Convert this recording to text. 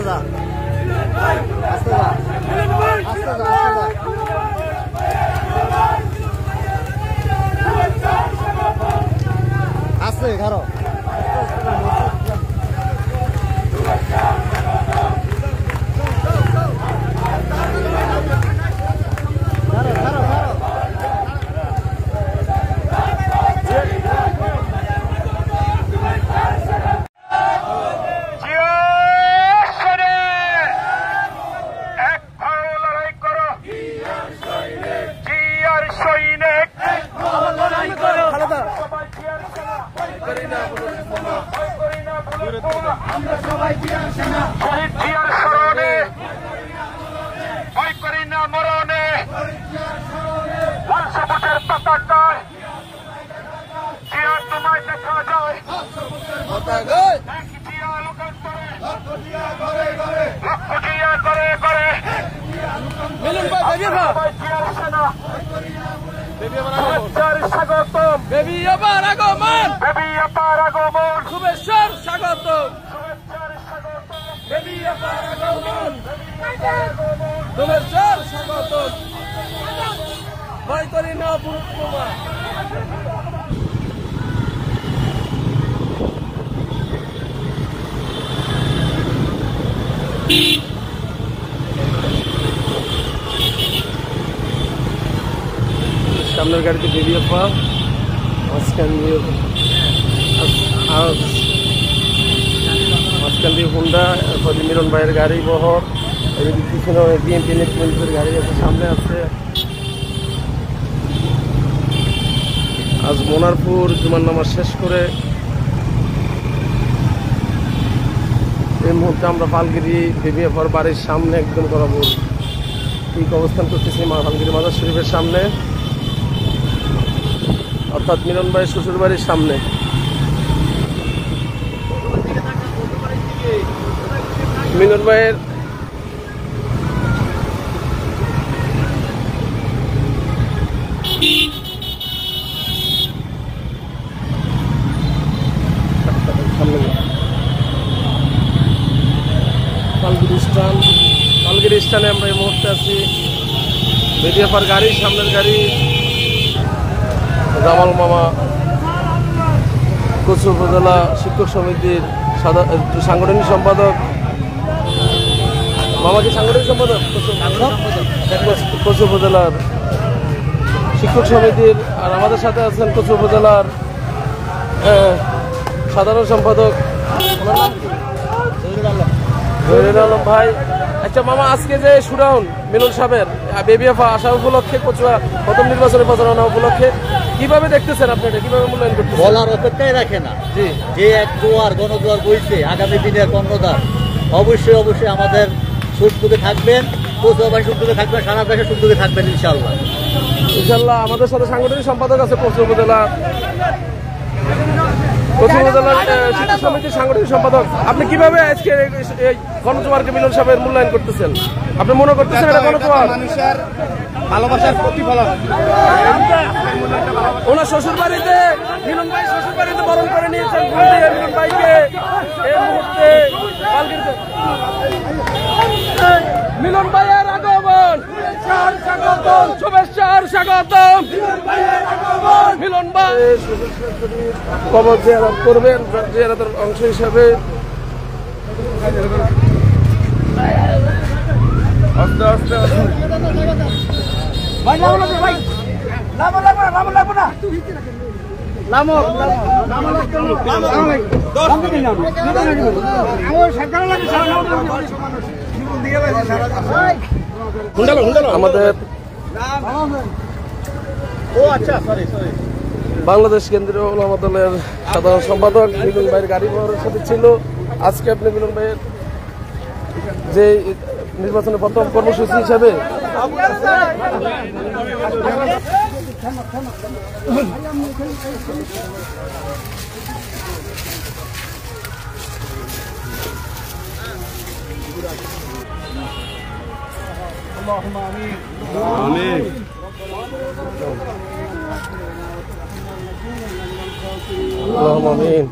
যা আস্তে যা আস্তে যা আস্তে ঘাড়ো শহীদ জিয়ার স্মরণে ভয় করি না মরণে লাল সবুজের পতাকায় জিয়া তোমায় দেখা যায় জিয়া লোকান্তরে লক্ষ জিয়া করে করে জিয়ার সেনা স্বাগতম বেবি আবার আগমন শুভেচ্ছার স্বাগতম বেবি আবার আগমন শুভেচ্ছার স্বাগতম ভয় করি না পুরুষমা সামনের গাড়িতে বেরিয়ে পা মাঝখান দিয়ে হুন্ডা, এরপরে মিলন ভাইয়ের গাড়ি বহর, এদিকে পিছনে বিএনপি নেতৃত্বের গাড়ি আছে, সামনে আছে। আজ মোনারপুর জুমার নামাজ শেষ করে এই মুহূর্তে আমরা পালগিরি বেবিয়াফার বাড়ির সামনে একদম বরাবর ঠিক অবস্থান করতেছি পালগিরি মাজার শরীফের সামনে, অর্থাৎ মিলন ভাইয়ের শ্বশুর বাড়ির সামনে। মিলন ভাইয়ের পালগিরি স্থানে আমরা এই মুহূর্তে আছি। বেদিয়াপার গাড়ি, সামনের গাড়ি জামাল মামা কচু উপজেলা শিক্ষক সমিতির সাংগঠনিক সম্পাদক। মামা কি সাংগঠনিক সম্পাদক? কচু উপজেলার শিক্ষক সমিতির। আর আমাদের সাথে আছেন কচু উপজেলার সাধারণ সম্পাদক জহিরুল আলম ভাই। আচ্ছা মামা, আজকে যে সুরাউন মিলন সাহেবের বেবিয়াফা আসা উপলক্ষে, কচুয়া প্রথম নির্বাচনের প্রচারণা উপলক্ষে কিভাবে দেখতেছেন আপনি, এটা কিভাবে মূল্যায়ন করতেছেন? বলার অপেক্ষাই রাখে না যে এক জোয়ার গণজোয়ার বইছে আগামী দিনের কর্ণধার। অবশ্যই অবশ্যই আমাদের সুযোগে থাকবেন, কচুয়াবাসী সুযোগে থাকবেন, সারা দেশে সুযোগে থাকবেন ইনশাল্লাহ। ইনশাল্লাহ আমাদের সাথে সাংগঠনিক সম্পাদক আছে কচু উপজেলার শিক্ষক সমিতির সাংগঠনিক সম্পাদক। আপনি কিভাবে আজকে এই গণজোয়ারকে মিলন সাহেবের মূল্যায়ন করতেছেন? আপনি মনে করতেছেন এটা গণজোয়ার মানুষের ভালোবাসার প্রতিফলন? ওনার শ্বশুর বাড়িতে মিলন ভাই শ্বশুর বাড়িতে বরণ করে নিয়েছেন মিলন ভাইকে। এই মুহূর্তে মিলন ভাইয়ের আগমন, শুভেচ্ছার স্বাগতম। মিলন ভাই কবর জিয়ারত করবেন, জিয়ারতের অংশ হিসাবে। আস্তে আস্তে আমাদের বাংলাদেশ কেন্দ্রীয় উলামা দলের সাধারণ সম্পাদক মিলন ভাইয়ের গাড়ি বহরের সাথে ছিল। আজকে আপনি মিলন ভাইয়ের যে নির্বাচনের প্রথম কর্মসূচি হিসাবে আমিন।